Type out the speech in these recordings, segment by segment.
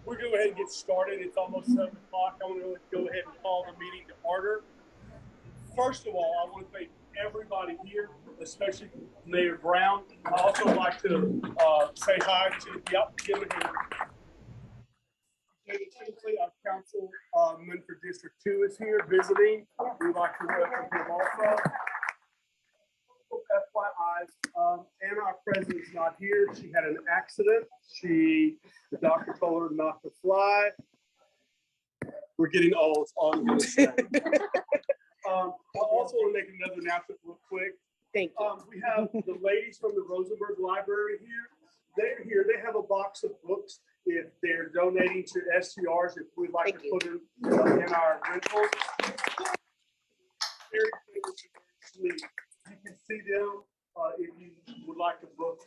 We're going to go ahead and get started. It's almost 7 o'clock. I'm going to go ahead and call the meeting to order. First of all, I want to thank everybody here, especially Mayor Brown. I also like to say hi to David Kinsley, our councilman for District 2 is here visiting. We'd like to welcome him also. FYI, and our president's not here. She had an accident. The doctor told her not to fly. We're getting old. All I'm going to say. I also want to make another announcement real quick. Thank you. We have the ladies from the Rosenberg Library here. They're here. They have a box of books. If they're donating to STRs, if we'd like to put them in our rentals. You can see them if you would like a book.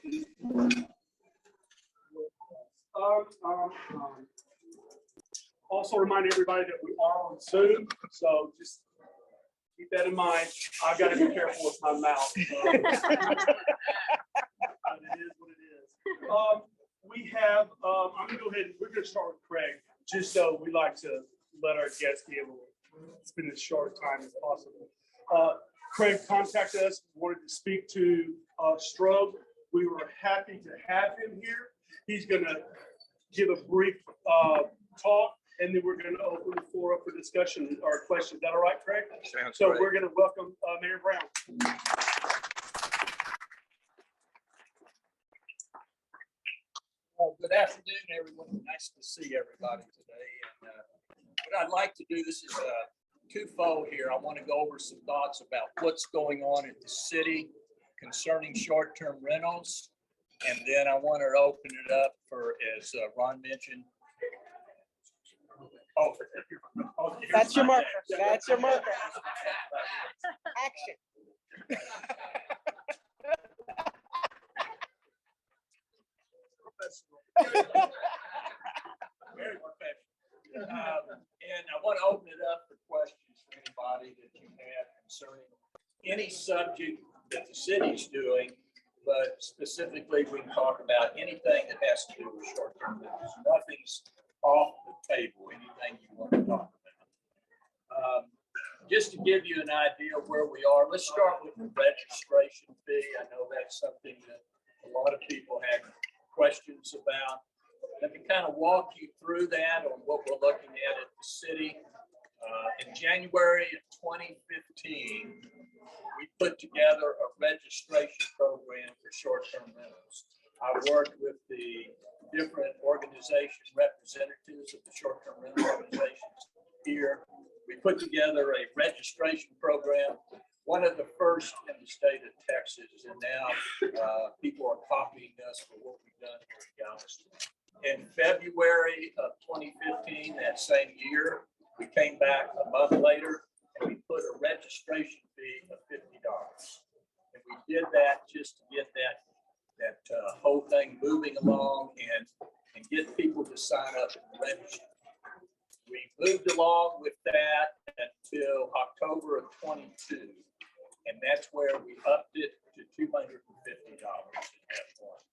Also remind everybody that we are on Zoom, so just keep that in mind. I've got to be careful with my mouth. So. It is what it is. We have, I'm going to go ahead and we're going to start with Craig, just so we like to let our guests be able to spend as short time as possible. Craig contacted us, wanted to speak to Strobe. We were happy to have him here. He's going to give a brief talk, and then we're going to open the floor up for discussion or questions. Is that all right, Craig? Sounds so great. We're going to welcome Mayor Brown. Good afternoon, everyone. Nice to see everybody today. And what I'd like to do, this is twofold here. I want to go over some thoughts about what's going on at the city concerning short-term rentals. And then I want to open it up for, as Ron mentioned. Oh, That's your marker. That's your marker. Action. Very professional. And I want to open it up for questions for anybody that you have concerning any subject that the city's doing, but specifically we can talk about anything that has to do with short-term rentals. Nothing's off the table, anything you want to talk about. Just to give you an idea of where we are, let's start with the registration fee. I know that's something that a lot of people had questions about. Let me kind of walk you through that on what we're looking at the city. In January of 2015, we put together a registration program for short-term rentals. I worked with the different organization representatives of the short-term rental organizations here. We put together a registration program, one of the first in the state of Texas, and now people are copying us for what we've done here in Galveston. In February of 2015, that same year, we came back a month later and we put a registration fee of $50. And we did that just to get that whole thing moving along and get people to sign up and register. We moved along with that until October of 22. And that's where we upped it to $250 at that point.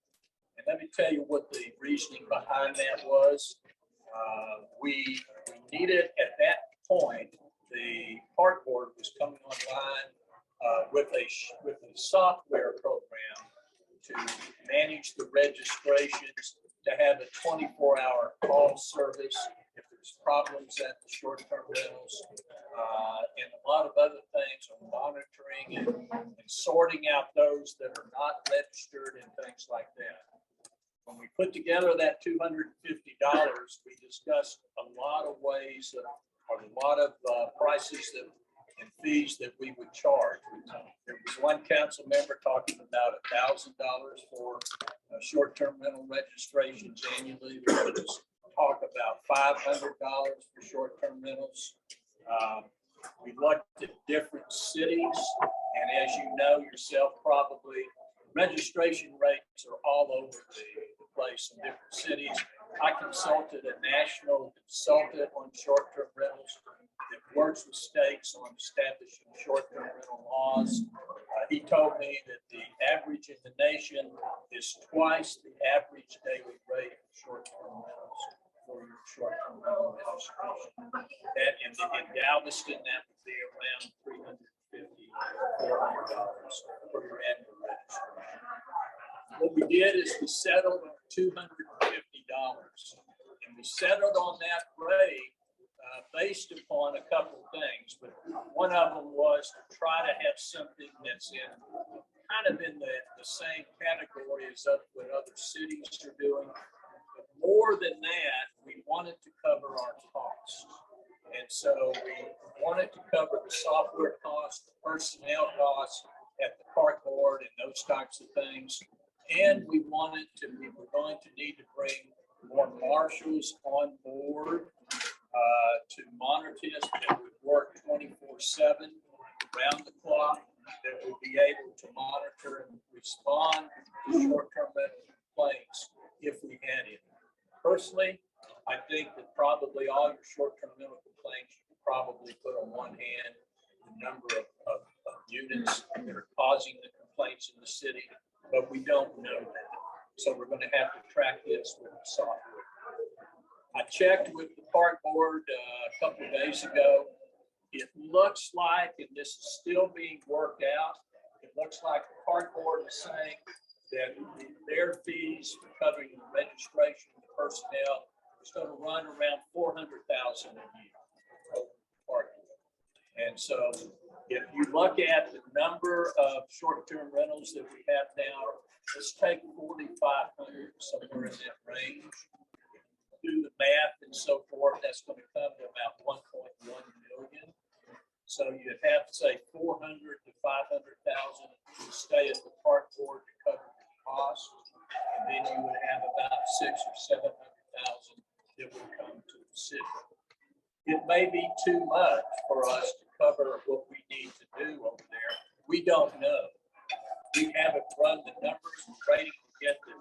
And let me tell you what the reasoning behind that was. We needed at that point, the park board was coming online with a software program to manage the registrations, to have a 24-hour call service if there's problems at the short-term rentals, and a lot of other things on monitoring and sorting out those that are not registered and things like that. When we put together that $250, we discussed a lot of ways or a lot of prices and fees that we would charge. There was one council member talking about $1,000 for short-term rental registrations annually. There was talk about $500 for short-term rentals. We looked at different cities, and as you know yourself, probably registration rates are all over the place in different cities. I consulted a national consultant on short-term rentals that works with states on establishing short-term rental laws. He told me that the average in the nation is twice the average daily rate of short-term rentals. for your short-term rental registration. That in Galveston, that would be around $350, $400 for your annual registration. What we did is we settled on $250, and we settled on that rate based upon a couple of things, but one of them was to try to have something that's in kind of in the same category as what other cities are doing. But more than that, we wanted to cover our costs. And so we wanted to cover the software costs, the personnel costs at the park board and those types of things. And we were going to need to bring more marshals on board to monitor this, that would work 24/7 around the clock, that would be able to monitor and respond to short-term rental complaints if we had it. Personally, I think that probably all your short-term rental complaints, you could probably put on one hand the number of units that are causing the complaints in the city, but we don't know that. So we're going to have to track this with the software. I checked with the park board a couple of days ago. It looks like, and this is still being worked out, it looks like the park board is saying that their fees for covering the registration of the personnel is going to run around $400,000 a year. And so if you look at the number of short-term rentals that we have now, let's take 4,500, somewhere in that range. Do the math and so forth, that's going to come to about 1.1 million. So you'd have to say 400 to 500,000 to stay at the park board to cover the cost, and then you would have about 600,000 or 700,000 that would come to the city. It may be too much for us to cover what we need to do over there. We don't know. We haven't run the numbers. We're waiting to get the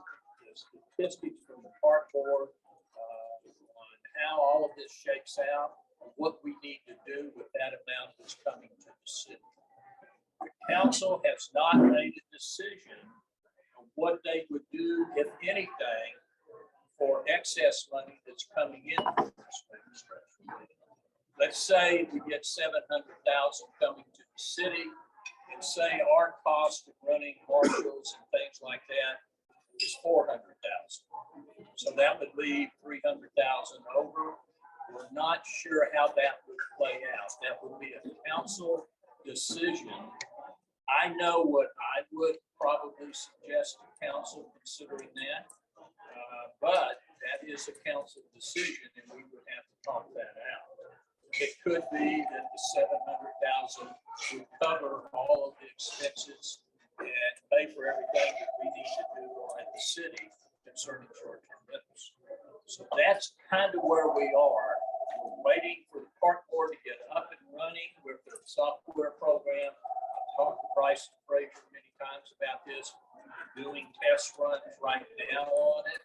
statistics from the park board on how all of this shakes out, what we need to do with that amount that's coming to the city. The council has not made a decision on what they would do, if anything, for excess money that's coming in from this registration. Let's say we get 700,000 coming to the city, and say our cost of running marshals and things like that is 400,000. So that would leave 300,000 over. We're not sure how that would play out. That would be a council decision. I know what I would probably suggest to council considering that, but that is a council decision, and we would have to talk that out. It could be that the 700,000 would cover all of the expenses and pay for everything that we need to do at the city concerning short-term rentals. So that's kind of where we are. We're waiting for the park board to get up and running with their software program. I've talked to Bryce and Frazier many times about this. We're doing test runs right now on it.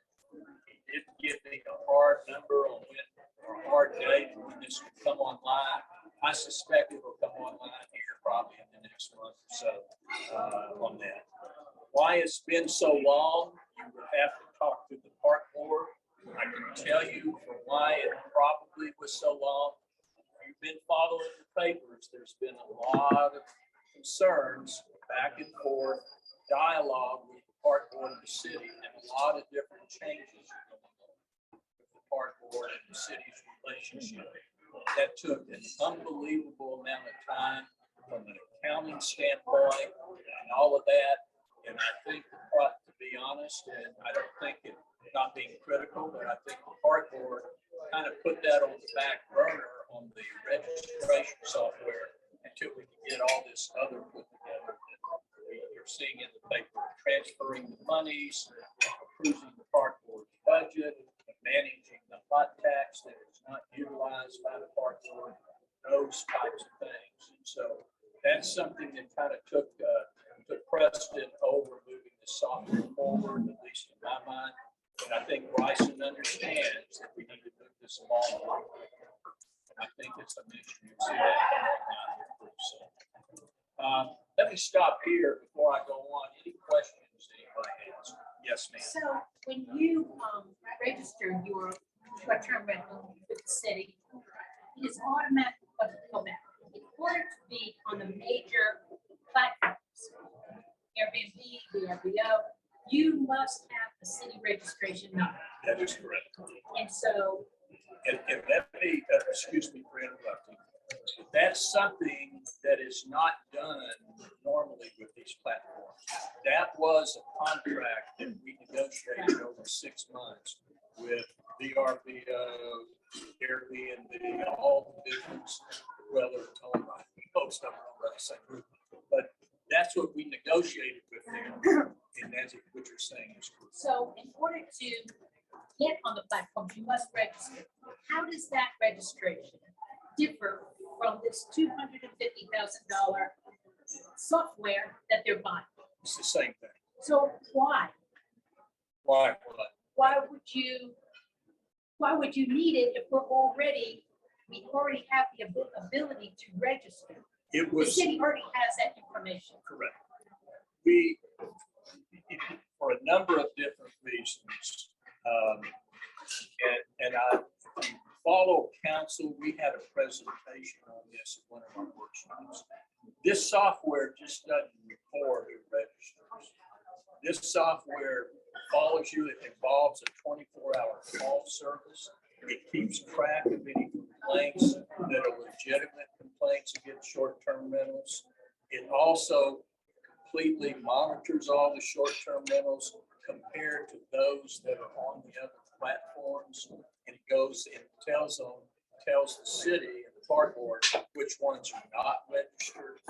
He did give me a hard number on when, or a hard date when this will come online. I suspect it will come online here probably in the next month or so on that. Why it's been so long, you would have to talk to the park board. I can tell you for why it probably was so long. If you've been following the papers, there's been a lot of concerns, back and forth, dialogue with the park board of the city, and a lot of different changes with the park board and the city's relationship. That took an unbelievable amount of time from an accounting standpoint and all of that. And I think, to be honest, and I don't think it not being critical, but I think the park board kind of put that on the back burner on the registration software until we can get all this other put together that you're seeing in the paper, transferring the monies, approving the park board's budget, managing the hot tax that is not utilized by the park board, those types of things. And so that's something that kind of took precedent over moving the software forward, at least in my mind. And I think Bryson understands that we need to move this along. And I think it's a mission. You'll see that coming out here pretty soon. Let me stop here before I go on. Any questions anybody has? Yes, ma'am. So when you register your short-term rental with the city, it is automatic, go back. In order to be on the major platforms, Airbnb, VRBO, you must have a city registration number. That is correct. And so, And let me, excuse me for interrupting. That's something that is not done normally with these platforms. That was a contract that we negotiated over 6 months with VRBO, Airbnb, all the different, well, they're owned by most of them, are the same group. But that's what we negotiated with them, and that's what you're saying is true. so in order to get on the platform, you must register. How does that registration differ from this $250,000 software that they're buying? It's the same thing. So why? Why? What? Why would you need it if we already have the ability to register? It The was. city already has that information. Correct. We, for a number of different reasons, and I if you follow council, we had a presentation on this at one of our workshops. This software just doesn't record who registers. This software follows you. It involves a 24-hour call service. It keeps track of any complaints that are legitimate complaints against short-term rentals. It also completely monitors all the short-term rentals compared to those that are on the other platforms. And it goes and tells the city and the park board which ones are not registered.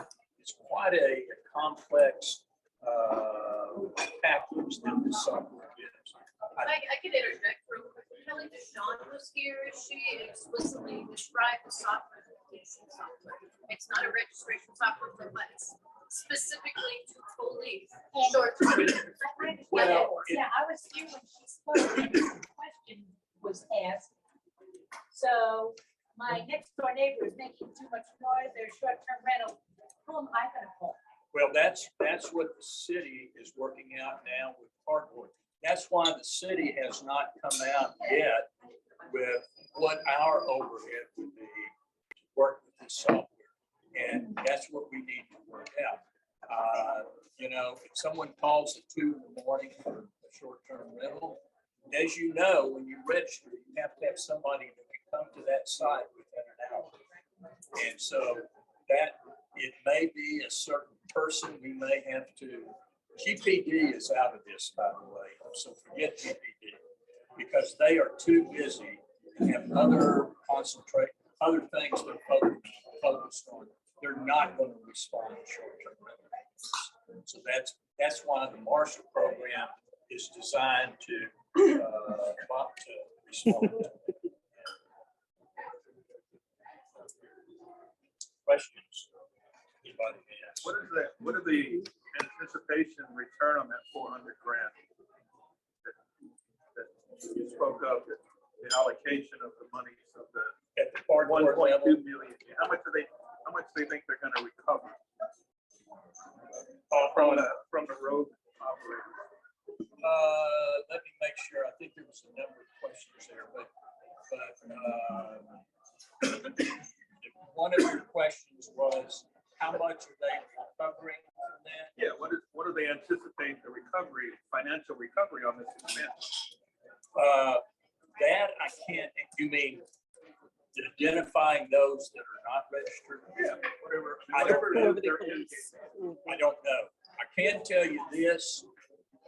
It's quite a complex package that this software gives. I could interject real quick. Kelly Deshawn was here. She explicitly described the software. It's not a registration software, but it's specifically to police short term. Well, Yeah, I was here when she spoke, and the question was asked. So my next door neighbor is making too much noise, their short-term rental, who am I gonna call? Well, that's what the city is working out now with cardboard. That's why the city has not come out yet with what our overhead would be to work with this software. And that's what we need to work out. If someone calls at 2 in the morning for a short-term rental, as you know, when you register, you have to have somebody that can come to that site within an hour. And so that it may be a certain person, we may have to, GPD is out of this, by the way, so forget GPD, because they are too busy and have other things they're focused on. They're not going to respond to short-term rentals. So that's why the Marshall program is designed to respond. Questions? Anybody has? What are the anticipation return on that 400 grand that you spoke of, the allocation of the money of the At the part 1.2 level, million? How much do they think they're going to recover from the road operator? let me make sure. I think there was a number of questions there, but one of your questions was, how much are they recovering from that? Yeah, what do they anticipate the financial recovery on this expense? That I can't, you mean identifying those that are not registered? Yeah, whatever Whatever they're the indicating. case. I don't know. I can tell you this,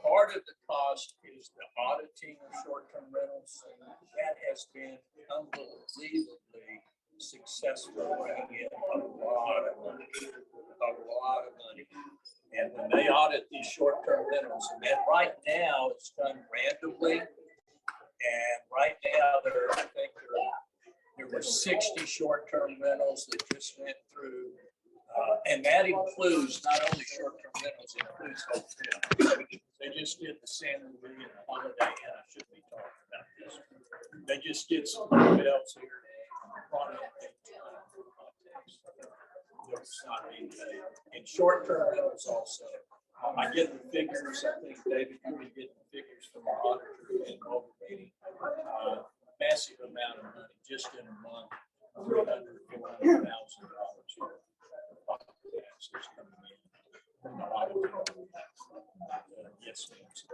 part of the cost is the auditing of short-term rentals. That has been unbelievably successful, bringing in a lot of money. And when they audit these short-term rentals, and right now it's done randomly. And right now I think there were 60 short-term rentals that just went through. And that includes not only short-term rentals, it includes hotels. They just did the San Luis and Holiday Inn. I shouldn't be talking about this. They just did some hotels here. Not being paid. And short-term rentals also. I get the figures. I think David, you'll be getting the figures from our auditor and overrating. Massive that's.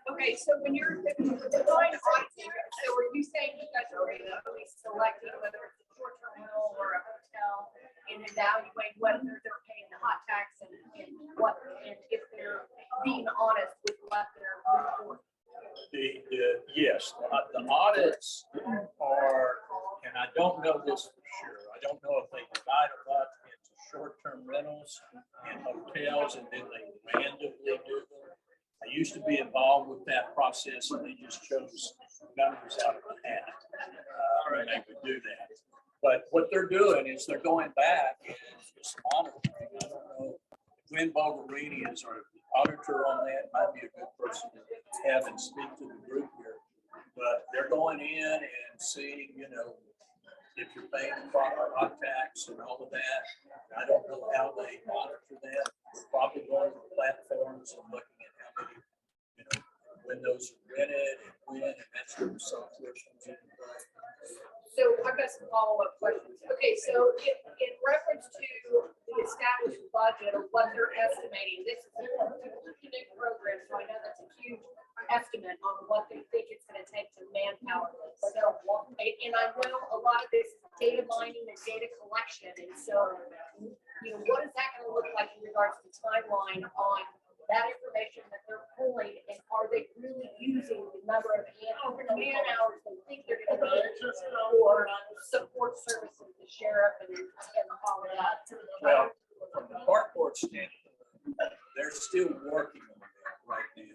Okay, so when you're going auditing, so are you saying you guys are really selecting whether it's a short-term rental or a hotel and evaluate whether they're paying the hot tax and what, and if they're being honest with what they're reporting? Yes, the audits are, and I don't know this for sure. I don't know if they divide them up into short-term rentals and hotels and then they randomly do them. I used to be involved with that process and they just chose numbers out of the hat when they would do that. But what they're doing is they're going back and just monitoring. I don't know, Glenn Bulgarini is our auditor on that, might be a good person to have and speak to the group here. But they're going in and seeing, you know, if you're paying the proper hot tax and all of that. I don't know how they monitor that. We're probably going to platforms and looking at how many, you know, windows are rented and when, and that sort of software comes into play. So I've got some follow-up questions. Okay, so in reference to the established budget of what they're estimating, this is a new program, so I know that's a huge estimate on what they think it's gonna take to manpower this. So, and I know a lot of this is data mining and data collection, and so, you know, what is that gonna look like in regards to timeline on that information that they're pulling, and are they really using the number of man hours they think they're gonna need for support services, the sheriff and all of that? Well, from the park board standpoint, they're still working on that right now.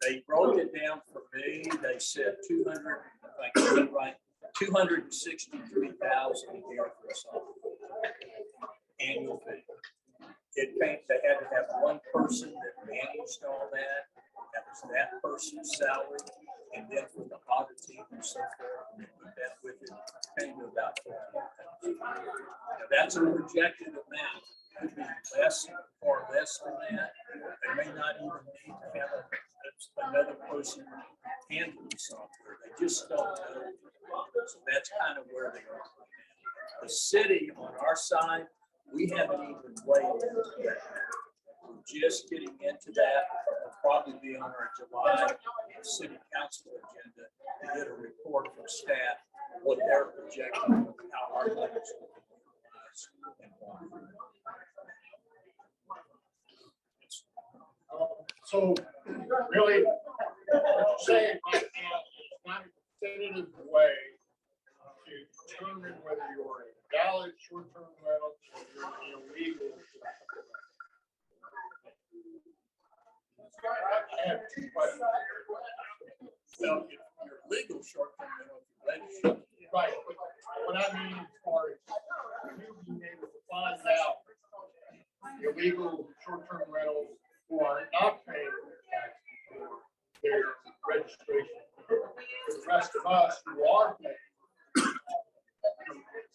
They broke it down for me. They said 200, if I can get it right, 263,000 a year for a software annual fee. It came, they had to have one person that managed all that. That was that person's salary. And then for the audit team and so forth, and put that with it, came to about 14,000. Now that's a projected amount. Could be less or less than that. They may not even need to have another person handle the software. They just don't know. So that's kind of where they are. The city on our side, we haven't even weighed into that. We're just getting into that. It'll probably be on our July city council agenda to get a report from staff, what they're projecting, how our numbers will be utilized and why. So really, what you're saying right now is not a definitive way to determine whether you're a valid short-term rental or you're illegal. I have two questions. Well, if you're legal short-term rental, if you're registered, Right, but what I mean as far as you being able to find out illegal short-term rentals who are not paying tax for their registration. For the rest of us who are paying,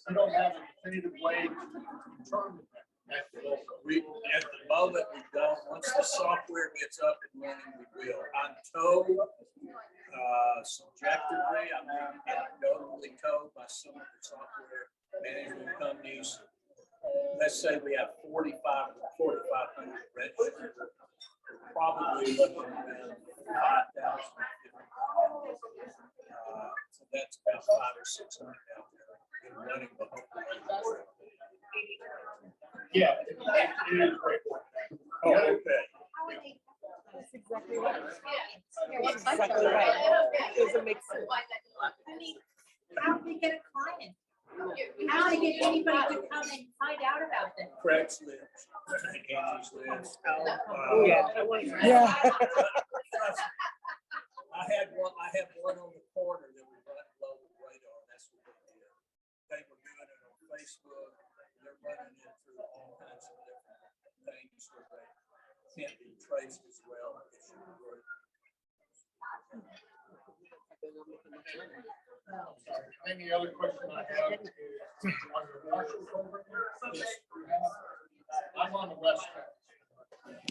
we don't have a definitive way to determine that. at the moment, we don't. Once the software gets up and running, we will. I'm told, subjectively, I'm being anecdotally told by some of the software management companies. Let's say we have 4,500 registered. We're probably looking around 5,000. So that's about 500 or 600 out there and running the whole thing. Yeah, it is great work. Oh, okay. That's exactly right. Yeah. That's exactly right. Doesn't make sense. I mean, how do they get a client? How do they get anybody to come and find out about them? Craigslist, Angie's List. Yeah. Yeah. I have one on the corner that we run below the radar. That's what they did. They were doing it on Facebook. They're running it through all kinds of different things where they can't be traced as well. Any other question I have is on your marshal program? I'm on the west coast.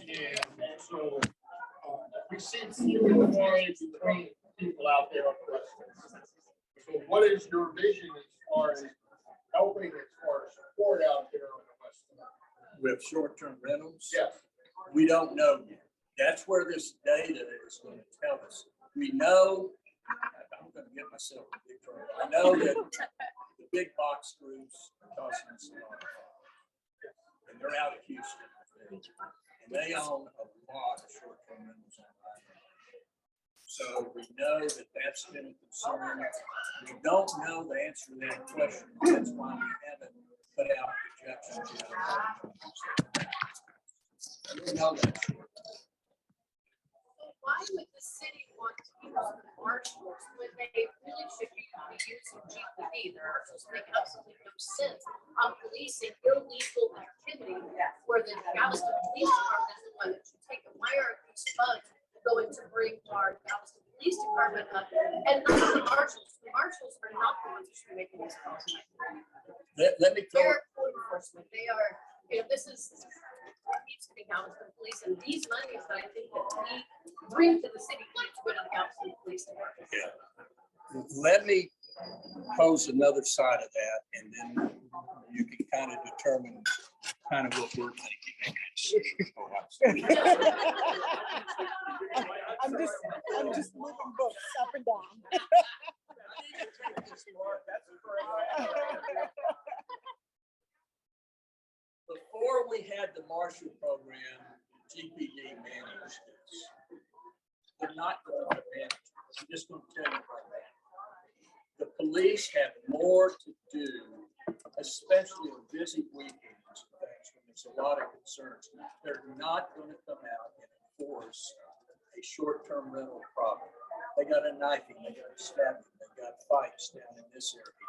And so we see few and far between people out there on the west coast. So what is your vision as far as helping, as far as support out there on the west coast? With short-term rentals? Yes. We don't know yet. That's where this data is going to tell us. We know, I'm going to get myself in big trouble. I know that the big box groups are causing us a lot of problems. And they're out of Houston. And they own a lot of short-term rentals on Line. So we know that that's been a concern. We don't know the answer to that question. That's why we haven't put out projections yet. We know that. Why would the city want to use the marshals when they really should be using GPD? The marshals make absolutely no sense on policing illegal activity where the Galveston Police Department is the one that should take them. Why are these funds going to bring our Galveston Police Department up and not the marshals? The marshals are not the ones who should be making these calls. Let me throw They're code enforcement. They are, this is needs to be Galveston Police, and these monies that I think that we bring to the city need to go to the Galveston Police Department. Yeah. Let me pose another side of that, and then you can kind of determine kind of what we're thinking. I'm just moving books up and down. Before we had the Marshall program, GPD managed this. They're not going to manage it. I'm just going to tell you right now. The police have more to do, especially on busy weekends and things when there's a lot of concerns. They're not going to come out and enforce a short-term rental problem. They got a knifing, they got a stabbing, they got fights down in this area.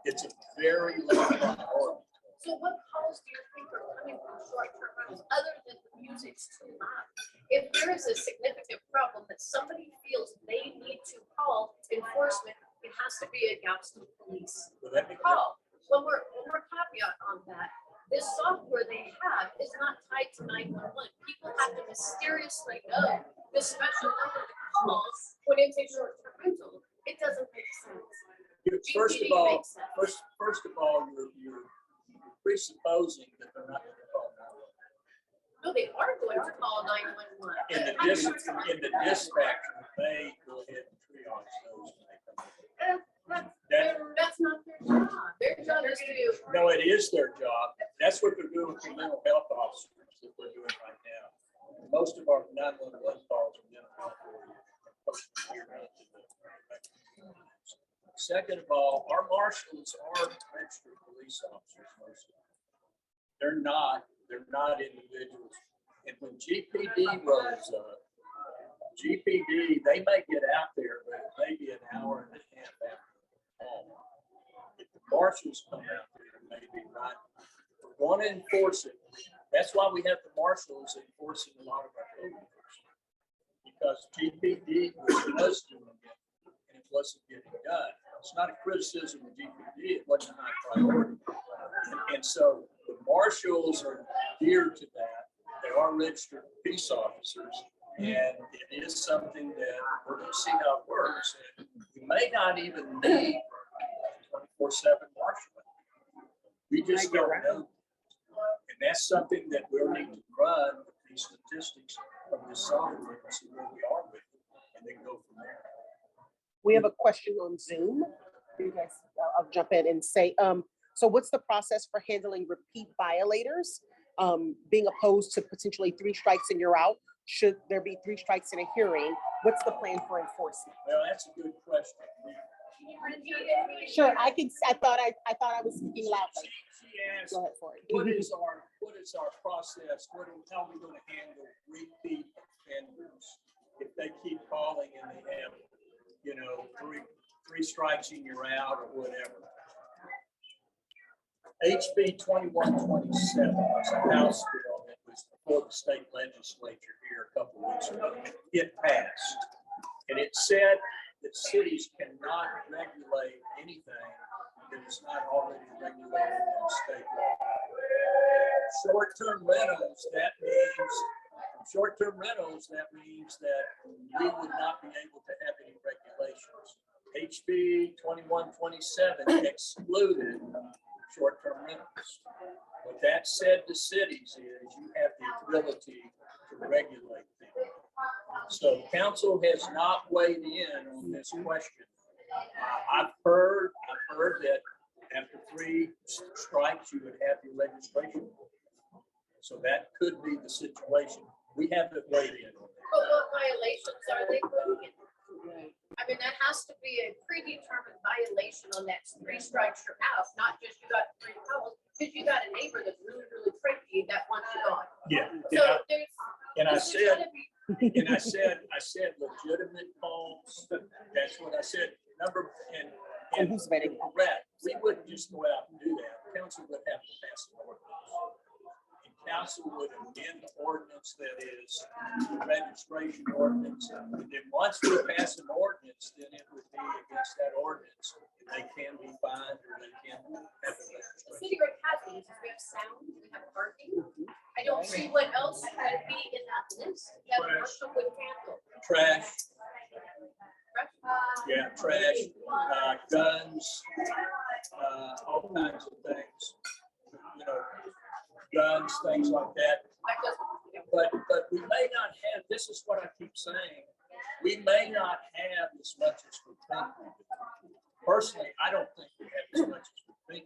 It's a very low priority. So what calls do you think are coming from short-term rentals other than the music's too loud? If there is a significant problem that somebody feels they need to call enforcement, it has to be a Galveston Police call. When we're caveat on that, this software they have is not tied to 911. People have to mysteriously know the special number to call when it's a short-term rental. It doesn't make sense. First of all, you're presupposing that they're not going to call 911. No, they are going to call 911. In the dispatcher, they go ahead and triage those when they come in. That's not their job. Their job is to. No, it is their job. That's what they're doing for mental health officers that we're doing right now. Most of our 911 calls are mental health. Second of all, our marshals are registered police officers, most of them. They're not individuals. And when GPD rolls up, GPD, they may get out there, but it may be an hour and a half after home. If the marshals come out there, maybe not. We're going to enforce it. That's why we have the marshals enforcing a lot of our code enforcement. Because GPD was doing it and it wasn't getting done. It's not a criticism of GPD, it wasn't a high priority. And so the marshals are geared to that. They are registered peace officers. And it is something that we're going to see how it works. And we may not even need 24/7 marshaling. We just don't know. And that's something that we'll need to run with these statistics from this software and see where we are with it, and then go from there. We have a question on Zoom. You guys, I'll jump in and say, so what's the process for handling repeat violators? Being opposed to potentially 3 strikes and you're out? Should there be 3 strikes in a hearing? What's the plan for enforcement? Well, that's a good question. Sure, I thought I was speaking loudly. She asked, Go ahead for it. what is our process? How are we going to handle repeat offenders if they keep calling and they have, three strikes and you're out or whatever? HB 2127 was a House bill that was before the state legislature here a couple of weeks ago. It passed, and it said that cities cannot regulate anything that is not already regulated in state law. Short-term rentals, that means that we would not be able to have any regulations. HB 2127 excluded short-term rentals. What that said to cities is you have the ability regulate them. So council has not weighed in on this question. I've heard that after 3 strikes, you would have your registration. So that could be the situation. We haven't weighed in on that. But what violations are they putting in? I mean, that has to be a predetermined violation on that 3 strikes you're out, not just you got 3 calls, because you got a neighbor that's really, really crazy that wants you gone. Yeah. So there's. And I there's said, gotta be- I said legitimate calls. That's what I said. And who's vetting? Correct. We wouldn't just go out and do that. Council would have to pass an ordinance. And council would amend the ordinance, that is the registration ordinance. And then once we pass an ordinance, then it would be against that ordinance. They can be fined or they can have a The registration. city already has these, we have sound, we have parking. I don't see what else would be in that list that Marshall would handle. Trash, yeah, trash, guns, all kinds of things. You know, guns, things like that. That doesn't- But we may not have, this is what I keep saying, we may not have as much as we think. Personally, I don't think we have as much as we think.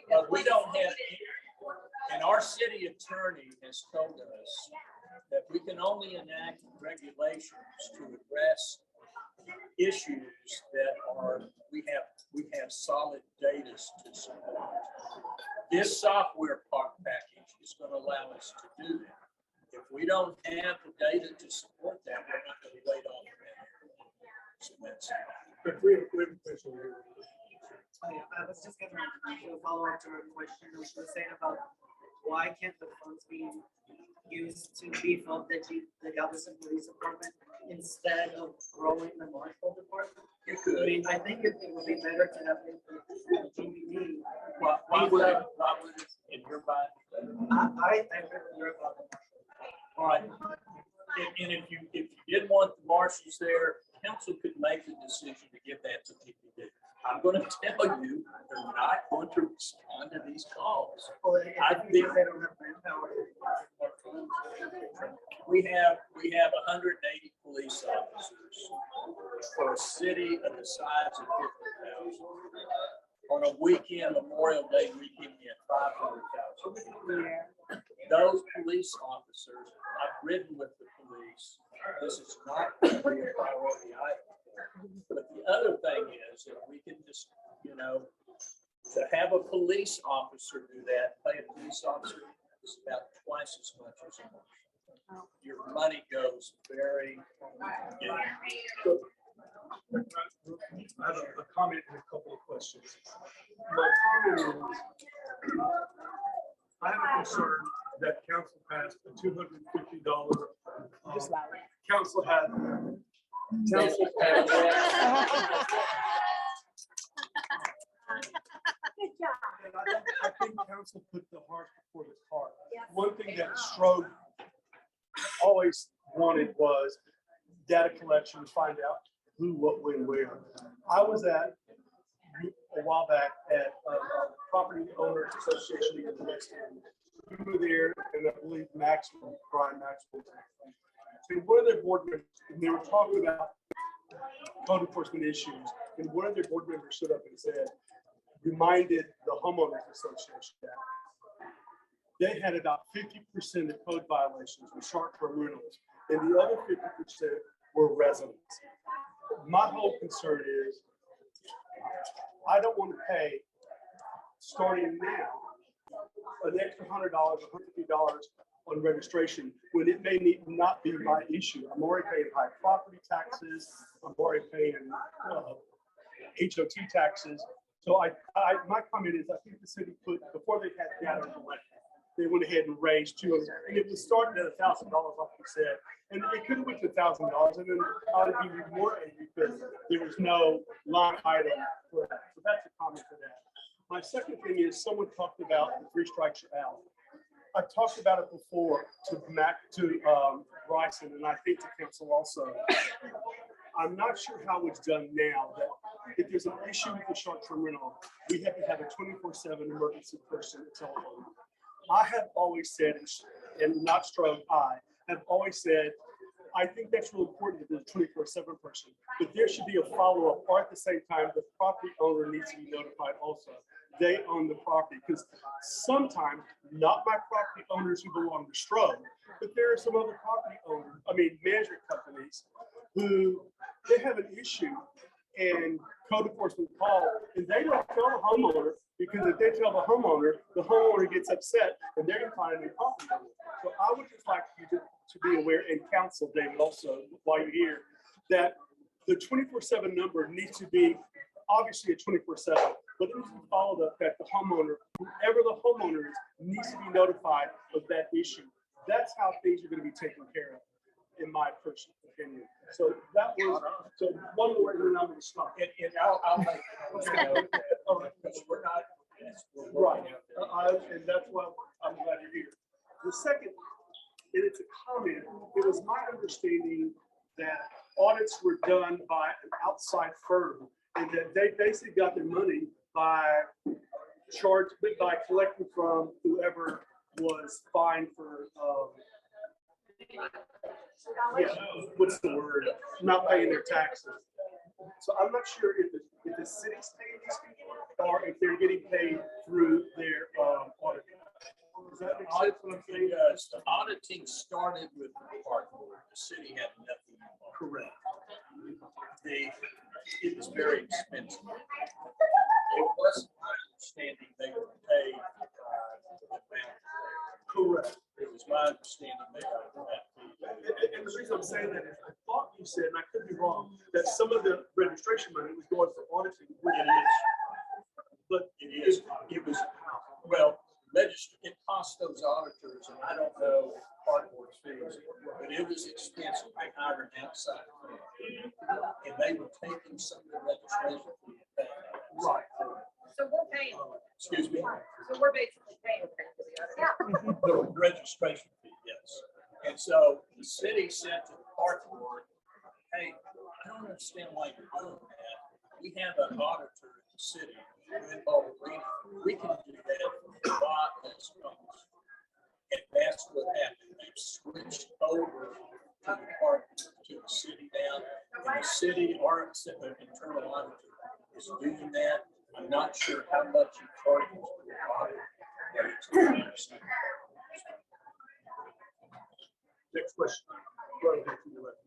But we don't have, and our city attorney has told us that we can only enact regulations to address issues that are, we have solid data to support. This software package is going to allow us to do that. If we don't have the data to support that, we're not going to wait on it. So that's. But we have a question here. I was just gonna do a follow-up to her question. She was saying about why can't the funds be used to beef up the Galveston Police Department instead of growing the Marshall Department? You I could. mean, I think it would be better to have the GPD. Why would it, in your mind? I heard about the Marshall. All right. And if you didn't want the marshals there, council could make the decision to give that to PPD. I'm going to tell you, they're not going to respond to these calls. I think they don't have manpower. We have 180 police officers for a city of the size of 50,000. On a weekend, Memorial Day weekend, we had 500,000. Those police officers, I've ridden with the police. This is not going to be a priority item. But the other thing is that we can just, to have a police officer do that, pay a police officer is about twice as much as a marshal. Your money goes very. I have a comment and a couple of questions. My comment is, I have a concern that council passed a $250. Council passed. I think council put the horse before the cart. One thing that Strode always wanted was data collection, find out who, what, when, where. I was at, a while back, at Property Owners Association in the West End. We were there, and I believe Maxwell, Brian Maxwell. And one of their board members, and they were talking about code enforcement issues, and one of their board members stood up and said, reminded the homeowners association that they had about 50% of code violations were short-term rentals, and the other 50% were residents. My whole concern is, I don't want to pay, starting now, an extra $100 or $150 on registration when it may not be my issue. I'm already paying high property taxes. I'm already paying HOT taxes. So my comment is, I think the city put, before they had data collected, they went ahead and raised 200, and it was starting at $1,000, like you said, and it could have went to $1,000, and then I would be more angry because there was no line item for that. So that's a comment to that. My second thing is, someone talked about the 3 strikes you're out. I've talked about it before to Bryson, and I think to council also. I'm not sure how it's done now, that if there's an issue with the short-term rental, we have to have a 24/7 emergency person telephone. I have always said, and not Strode, have always said, I think that's really important that there's a 24/7 person, but there should be a follow-up, or at the same time, the property owner needs to be notified also. They own the property, because sometimes, not my property owners who belong to Strub, but there are some other property owners, management companies, who they have an issue and code enforcement call, and they don't tell the homeowner, because if they tell the homeowner gets upset, and they're gonna find a new property owner. So I would just like you to be aware, and counsel, David, also, while you're here, that the 24/7 number needs to be obviously a 24/7, but it needs to be followed up that the homeowner, whoever the homeowner is, needs to be notified of that issue. That's how things are gonna be taken care of, in my personal opinion. So that was, so one more, and then I'm gonna stop. And I'll make a note of that, because we're not. we're Right, working out there. and that's why I'm glad you're here. The second, and it's a comment, it was my understanding that audits were done by an outside firm, and that they basically got their money by collecting from whoever was fined for, what's the word? Not paying their taxes. So I'm not sure if the city's paying these people, or if they're getting paid through their audit. Does that make sense what I'm saying? Yes, the auditing started with the department. The city had nothing. Correct. It was very expensive. It wasn't my understanding they were paid the amount. Correct. It was my understanding they got that. And the reason I'm saying that is I thought you said, and I could be wrong, that some of the registration money was going for auditing. It is. But It is. It was, well, it cost those auditors, and I don't know cardboard fees, but it was expensive. They hired an outside firm. And they were taking some of the registration fee. Right. So we're paying, Excuse me. so we're basically paying for the other. The registration fee, yes. And so the city said to the park board, hey, I don't understand why you're doing that. We have an auditor in the city, in Boulder Green. We can do that for a lot less funds. And that's what happened. They switched over to the park, to the city now. And the city, our internal auditor is doing that. I'm not sure how much he charges for the audit. But it's Next question. Go ahead, to the left.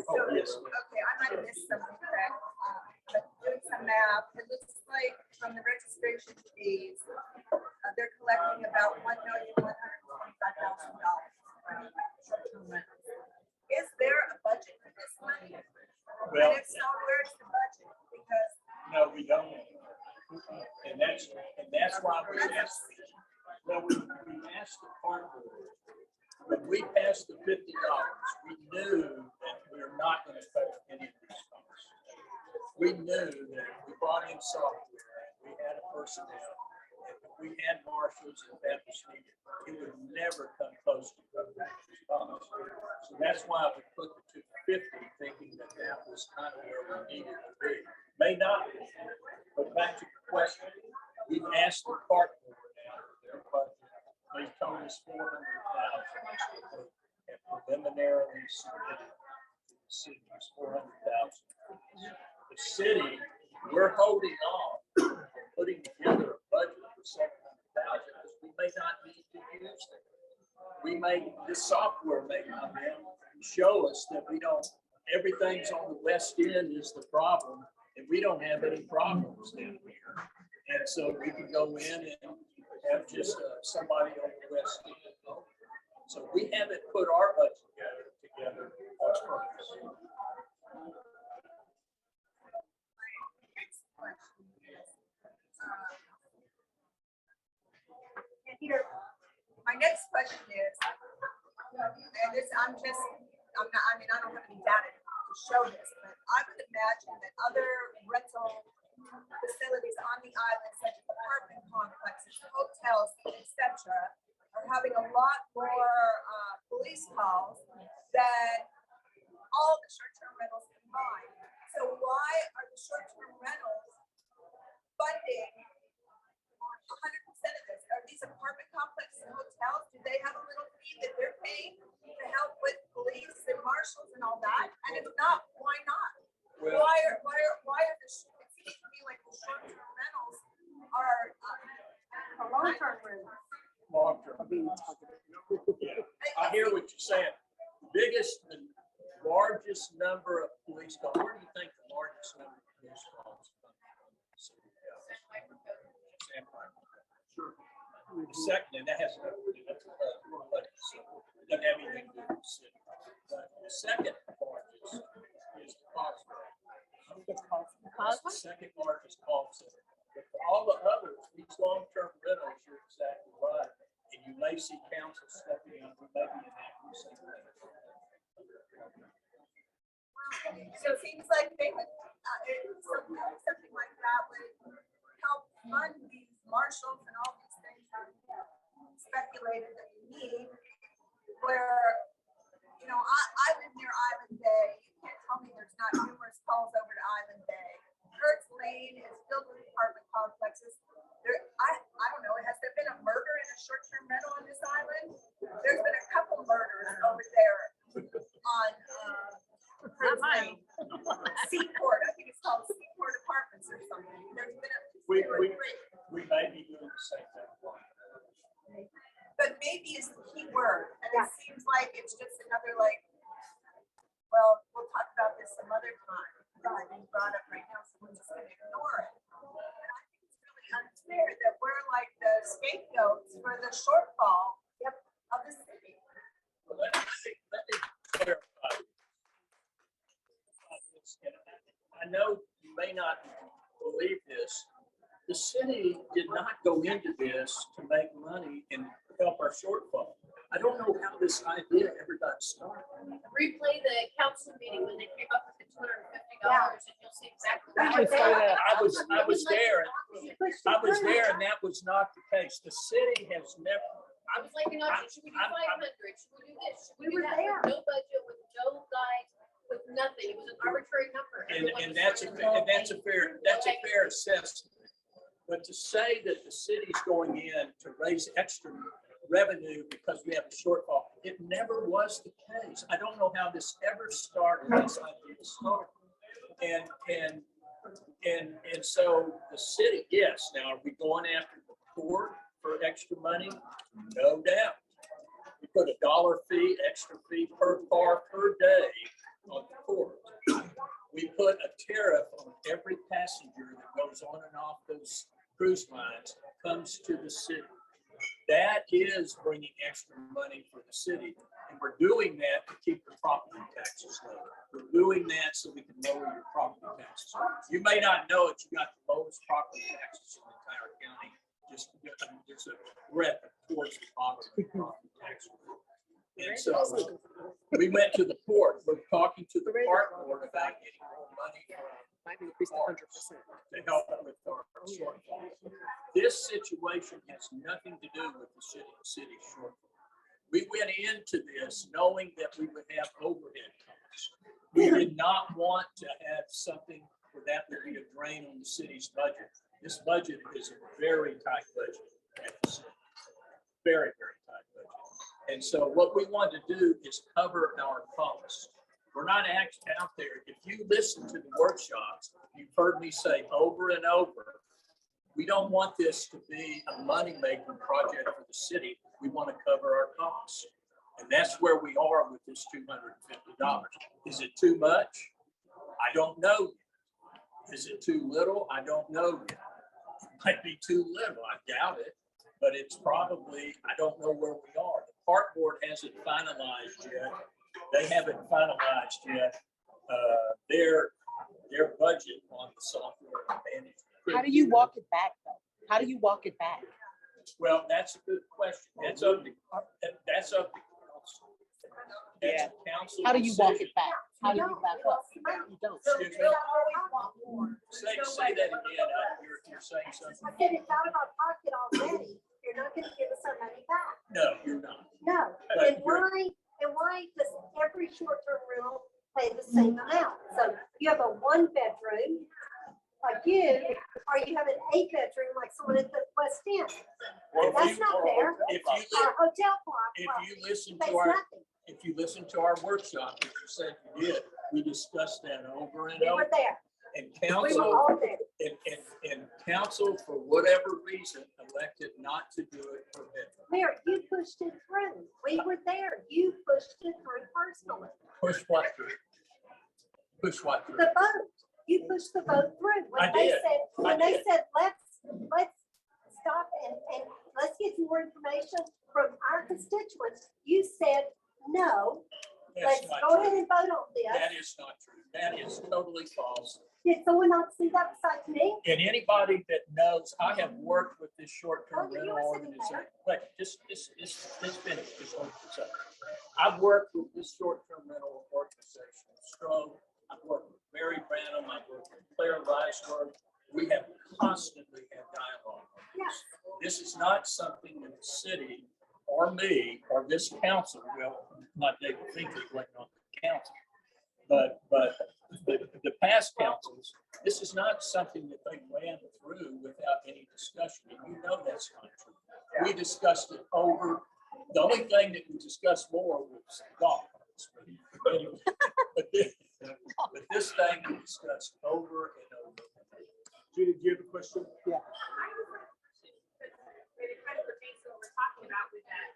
So, Oh, yes. okay, I might have missed something correct, but doing some math, it looks like from the registration fees, they're collecting about $1,125,000. Is there a budget for this money? Well, And if so, where's the budget? Because no, we don't. And that's why we asked, well, we asked the park board. When we passed the $50, we knew that we were not going to pay any of these costs. We knew that if we bought in software, we had a personnel, and if we had marshals and that was needed, it would never come close to covering these costs. So that's why we put the 250, thinking that that was kind of where we needed to be. May not be, but back to the question, we've asked the park board now, their budget. They told us $400,000 and preliminarily submitted to the city was $400,000. The city, we're holding on, putting together a budget for $700,000 because we may not need to use it. This software may come in and show us that we don't, everything's on the west end is the problem, and we don't have any problems down here. And so we can go in and have just somebody on the west end. So we haven't put our budget together on purpose. next question is, and here, my next question is, and this, I'm not, I mean, I don't have any data to show this, but I would imagine that other rental facilities on the island, such as apartment complexes, hotels, etc., are having a lot more police calls than all the short-term rentals combined. So why are the short-term rentals funding 100% of this? Are these apartment complexes and hotels? Do they have a little fee that they're paying to help marshals and all that? And if not, why not? Well, Why are the, it seems to me like the short-term rentals are, long-term rentals. long-term. I hear what you're saying. Biggest, the largest number of police calls, where do you think the largest number of police calls come from? Sure. The second, and that has no, that's, doesn't have anything to do with the city. But the second largest is the Cosmo. That's the second largest call center. But for all the others, these long-term rentals, you're exactly right. And you may see council stepping in, we may be enacting something. So it seems like they would, something like that would help fund these marshals and all these things that speculated that you need, where, you know, I live near Island Bay. You can't tell me there's not numerous calls over to Island Bay. Kurt's Lane is filled with apartment complexes. I don't know, has there been a murder in a short-term rental on this island? There's been a couple murders over there on, Kurt's Lane. Seaport, I think it's called Seaport Apartments or something. There's been We two or three. may be doing the same thing. But maybe is the key word, and it seems like it's just another like, well, we'll talk about this some other time. It's being brought up right now, so we're just gonna ignore it. And I think it's really unfair that we're like the scapegoats for the shortfall of the city. Well, let me clarify. I know you may not believe this. The city did not go into this to make money and help our shortfall. I don't know how this idea ever got started. Replay the council meeting when they came up with the $250 and you'll see exactly. We just saw that. I was there. I was there, and that was not the case. The city has never. I was like, you know, should we do 500? Should we do this? Should we do that? there. With no budget, with no guide, with nothing. It was an arbitrary number. And that's a fair assessment. But to say that the city's going in to raise extra revenue because we have a shortfall, it never was the case. I don't know how this ever started, this idea started. And so the city, yes, now are we going after the court for extra money? No doubt. We put $1 fee, extra fee per car per day on the court. We put a tariff on every passenger that goes on and off those cruise lines comes to the city. That is bringing extra money for the city. And we're doing that to keep the property taxes low. We're doing that so we can lower your property taxes. You may not know it, you got the lowest property taxes in the entire county. Just there's a breadth towards the bottom of the property tax. And so we went to the court, we're talking to the park board about getting more money Might be increased 100%. to help with our shortfall. This situation has nothing to do with the city shortfall. We went into this knowing that we would have overhead costs. We did not want to have something where that would be a drain on the city's budget. This budget is a very tight budget at the city. Very, very tight budget. And so what we want to do is cover our costs. We're not actually out there. If you listen to the workshops, you've heard me say over and over, we don't want this to be a money-making project for the city. We want to cover our costs. And that's where we are with this $250. Is it too much? I don't know yet. Is it too little? I don't know yet. It might be too little. I doubt it. But it's probably, I don't know where we are. The park board hasn't finalized yet. They haven't finalized yet their budget on the software management. How do you walk it back though? How do you walk it back? Well, that's a good question. That's up to council. Yeah. That's a council How do you walk decision. it back? How do you back up? You don't. Excuse me. Say that again. You're saying something. I said it's out of our pocket already. You're not gonna give us our money back. No, you're not. No, But and why does every short-term rental pay the same amount? So you have a 1-bedroom like you, or you have an 8-bedroom like someone at the West End. Well, That's not fair. If Our hotel bar. you listen to pays our, nothing. if if you listen to our workshop, which you said you did, we discussed that over and We over. were there. And We were council, all there. and council, for whatever reason, elected not to do it for veterans. Mayor, you pushed it through. We were there. You pushed it through personally. Push what through? Push what through? The vote. You pushed the vote through. I did. When I they did. said, let's stop and let's get some more information from our constituents, you said, no, let's That's not go ahead true. and vote on That this. is not true. That is totally false. Did someone not see that besides me? And anybody that knows, I have worked with this short-term Oh, you rental were sitting organization. there. But just finish this whole thing. I've worked with this short-term rental organization, Stroh. I've worked with Mary Branham. I've worked with Claire Weisberg. We have constantly had dialogue. on this. Yes. This is not something that the city or me or this council, well, not David Finkley, wasn't on the council. But the past councils, this is not something that they ran through without any discussion. And you know that's not true. We discussed it over. The only thing that we discussed more was golf carts. But anyway, but this thing we discussed over and over. Judy, do you have a question? Yeah. It kind of pertains to what we're talking about with that.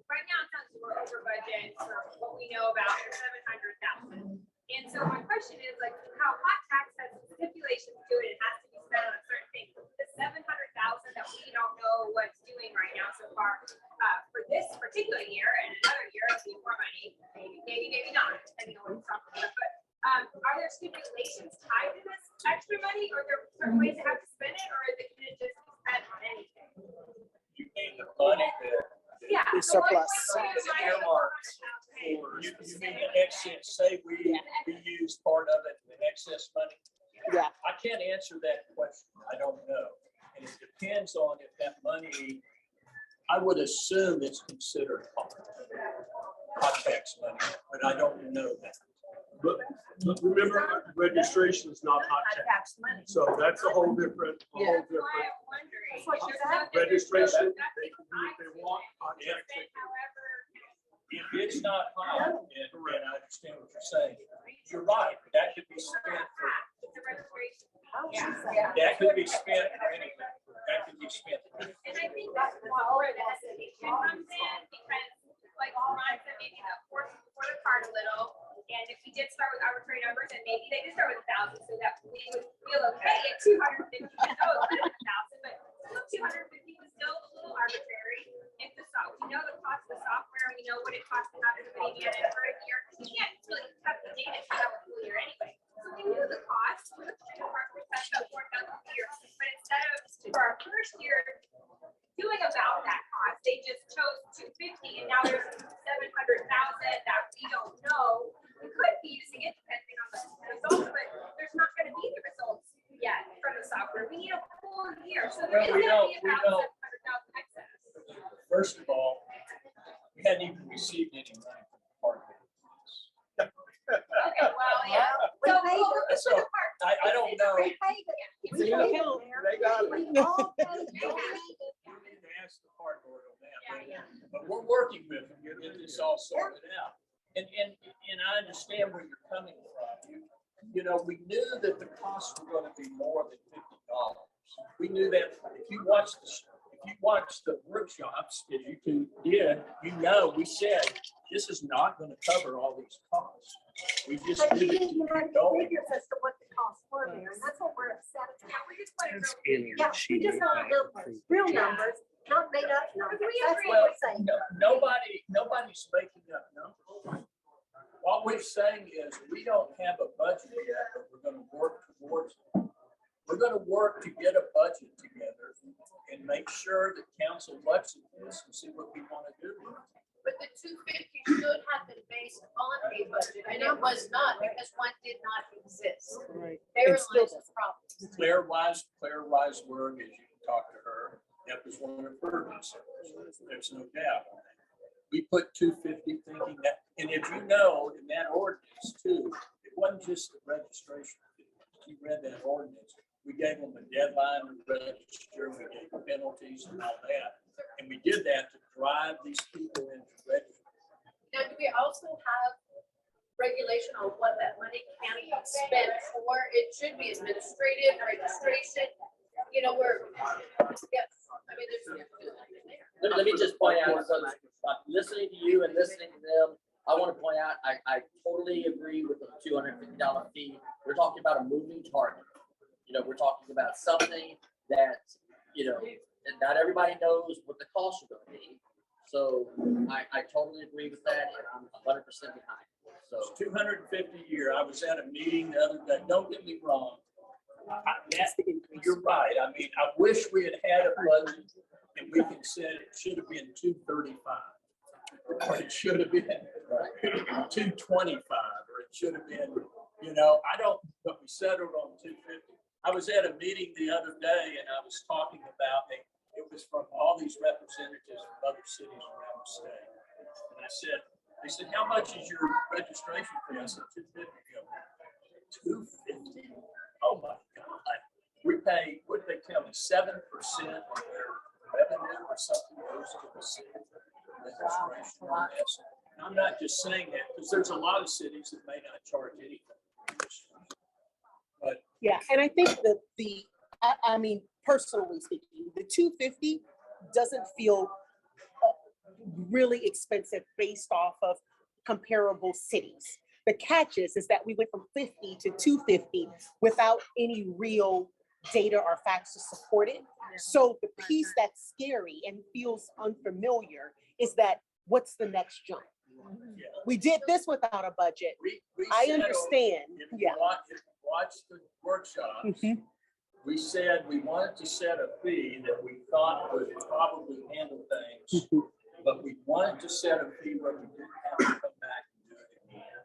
Right now, it sounds like we're over budget for what we know about 700,000. And so my question is like, how hot tax has stipulations to it, it has to be spent on a certain thing. The 700,000 that we don't know what it's doing right now so far, for this particular year and another year, it'll be more money, maybe not, depending on what it's talking about. But are there stipulations tied to this extra money, or are there certain ways to have to spend it, or is it gonna just be spent on anything? You mean the money that Yeah. The so what- surplus. what is my- you mean the excess, say we use part of it, the excess money? Yeah. I can't answer that question. I don't know. And it depends on if that money, I would assume it's considered hot tax money, but I don't know that. But remember, registration is not hot tax. money. So that's a whole different, That's why I'm wondering. That's what she There's said. nothing- registration. there's They can do if they want hot Yeah. tax. they can. However. If it's not hot, and I understand what you're saying, you're right. That could be spent for, The registration. Oh, she Yeah. said. that could be spent for anything. That could be spent. for anything. And I think that's where the hesitation comes in, because like Ron said, maybe the force before the card a little. And if we did start with arbitrary numbers, and maybe they did start with 1,000, so that we would feel okay at 250, even though it's 1,000, but still 250 was still a little arbitrary. If we know the cost of the software, we know what it costs to have everybody get it for a year. We can't really cut the data to have a full year anyway. So we knew the cost, the department was about 4,000 a year, but instead of for our first year doing about that cost, they just chose 250, and now there's 700,000 that we don't know. We could be using it depending on the results, but there's not going to be the results yet from the software. We need a full year, so there is Well, we going to be don't- about 700,000 excess. First of all, we hadn't even received any money from the park. Okay, well, yeah. We So, paid well, the- for the part. I don't know. We paid it. It's We a- paid it, Mayor. They got it. We all paid it. They have We need to ask the park board on that. Yeah, But we're working with them, to get this all sorted out. And I understand where you're coming from. You know, we knew that the costs were gonna be more than $50. We knew that. If you watch the workshops, as you two did, you know, we said, this is not gonna cover all these costs. We just But you knew it didn't to have be the going. figures as to what the costs were, Mayor, and that's what we're upset Yeah, about. we just want to know. Yeah, we just want numbers, real numbers, not made up numbers. That's what we're saying. Nobody's making up numbers. What we're saying is, we don't have a budget yet, but we're gonna work towards it. We're gonna work to get a budget together and make sure that council looks at this and see what we wanna do. But the 250 should have been based on a budget, and it was not, because one did not exist. Right. Therein It still lies the problem. Claire Weisberg, as you can talk to her, that was one of her concerns. There's no doubt. We put 250 thinking that, and if you know, in that ordinance too, it wasn't just the registration. If you read that ordinance, we gave them a deadline to register, we gave penalties and all that. And we did that to drive these people into registry. Now, do we also have regulation on what that money can be spent for? It should be administrative, registration, you know, yes, I mean, there's. Let me just point out, so, listening to you and listening to them, I want to point out, I totally agree with the $250 fee. We're talking about a moving target. You know, we're talking about something that, you know, and not everybody knows what the costs are gonna be. So I totally agree with that, and I'm 100% behind. So It's 250 a year. I was at a meeting the other day. Don't get me wrong. You're right. I mean, I wish we had had a budget and we can say it should have been 235. Or it should have been 225, or it should have been, you know, but we settled on 250. I was at a meeting the other day and I was talking about, it was from all these representatives from other cities around the state. And they said, how much is your registration fee? I said, 250. They go, 250? Oh my God. We pay, what did they tell me, 7% of their revenue or something goes to the city. Registration on this. And I'm not just saying that because there's a lot of cities that may not charge anything. But Yeah, and I think that I mean, personally speaking, the 250 doesn't feel really expensive based off of comparable cities. The catch is that we went from 50 to 250 without any real data or facts to support it. So the piece that's scary and feels unfamiliar is that what's the next jump? yeah. We did this without a budget. We I settled- understand. If you Yeah. watch the workshops, Mhm. we said we wanted to set a fee that we thought would probably handle things, Mhm. but we wanted to set a fee where we didn't have to come back and do it again.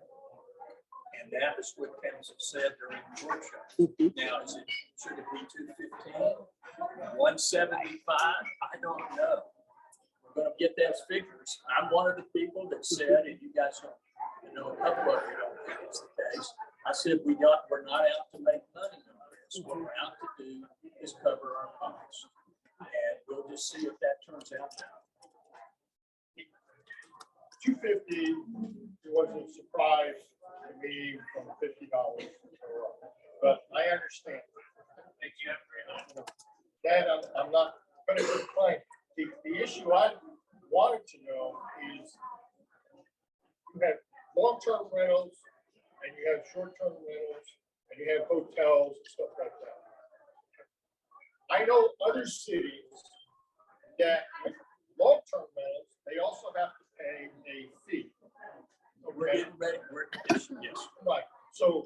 And that is what council said during the workshop. Mhm. Now, should it be 215, 175? I don't know. We're gonna get those figures. I'm one of the people that said, and you guys don't, you know, a couple of you don't think it's the case. I said, we're not out to make money on this. What we're out to do is cover our costs. And we'll just see if that turns out now. 250 was a surprise to me from $50. But I understand. That I'm not gonna complain. The issue I wanted to know is you have long-term rentals and you have short-term rentals and you have hotels and stuff like that. I know other cities that with long-term rentals, they also have to pay a fee. We're Okay? getting ready. Yes. Right, so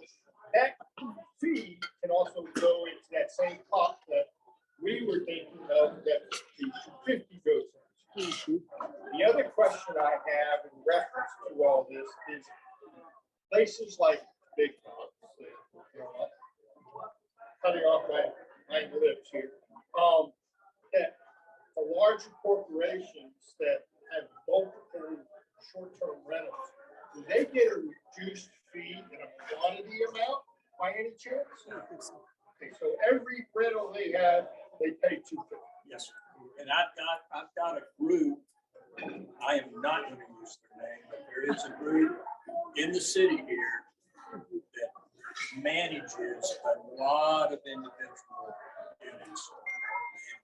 that fee can also go into that same pot that we were thinking of, that the 50 goes into. The other question I have in reference to all this is places like Big Lots, you know, cutting off my lips here, that the larger corporations that have multiple short-term rentals, do they get a reduced fee in a quantity amount by any chance? Okay, so every rental they have, they pay $250. Yes, and I've got a group, I am not going to use their name, but there is a group in the city here that manages a lot of individual units.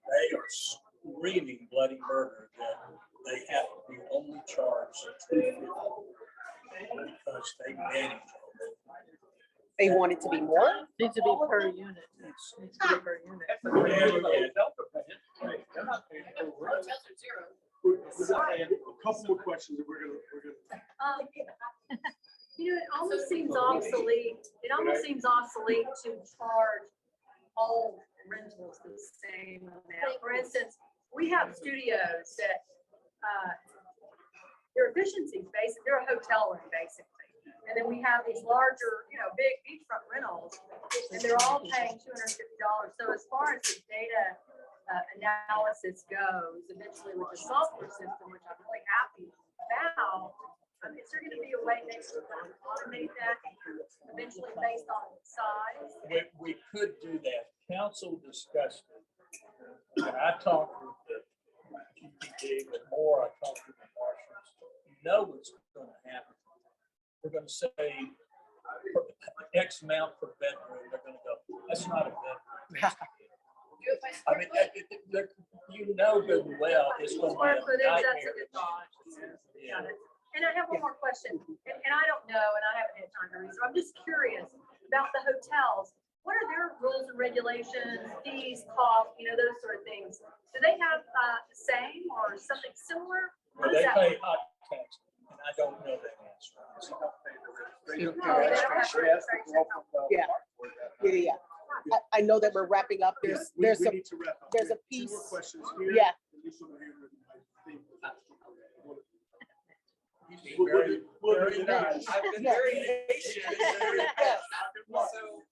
They are screaming bloody murder that they have to be only charged $250 because they manage all that. They want it to be more? Needs to be per unit. Needs to be per unit. Hotels are zero. A couple more questions that we're gonna. You know, it almost seems obsolete, to charge all rentals the same amount. For instance, we have studios that, their efficiencies basically, they're a hotel room basically. And then we have these larger, you know, big beachfront rentals, and they're all paying $250. So as far as the data analysis goes, eventually with the software system, which I'm really happy about, is there going to be a way maybe to automate that eventually based on size? We could do that. Council discussed it. And I talked with the GPD, but more I talked with the marshals. You know what's going to we're gonna say X amount per bedroom, they're gonna go, that's not a bedroom. I mean, you know good and well, it's gonna Square be a footage, that's a nightmare. good thought. Yeah. Got it. And I have one more question, and I don't know, and I haven't had time to read, so I'm just curious about the hotels. What are their rules and regulations, fees, costs, those sort of things? Do they have the same or something similar? Well, What does they that pay mean? hot tax, and I don't know that answer. So, Oh, they don't have registration. Yeah. Yeah. I know that we're wrapping up. We There's need to wrap up. there's a Two more piece. questions here. Yeah. and this one here, I think- Very, We'll do very that. nice. I've been Yes. very patient. Yes. So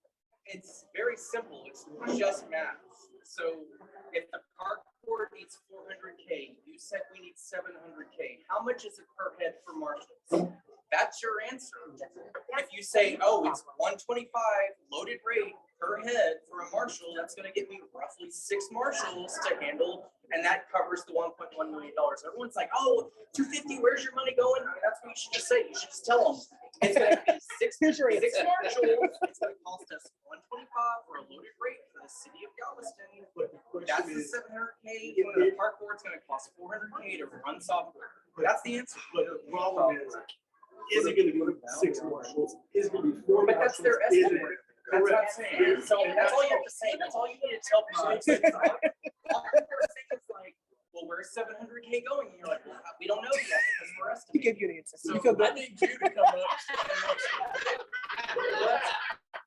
it's very simple. It's just math. So if the carport needs 400K, you said we need 700K. How much is it per head for marshals? That's your answer. If you say, oh, it's 125 loaded rate per head for a marshal, that's gonna get me roughly 6 marshals to handle, and that covers the $1.1 million. Everyone's like, oh, 250, where's your money going? That's what you should just say. You should just tell them. It's gonna be six marshals. It's gonna cost us 125 for a loaded rate for the city of Galveston. But the That's question the is, 700K. For the park board's gonna cost 400K to run software. That's the answer. but the problem is it gonna be 6 marshals? Is it gonna be 4 But that's marshals? their Is it- estimate. That's what I'm saying. So that's all you have to say. That's all you need to tell people. All you're saying is like, well, where's 700K going? And you're like, well, we don't know yet because we're He estimating. gave you an answer. So You feel I good? need you to come up.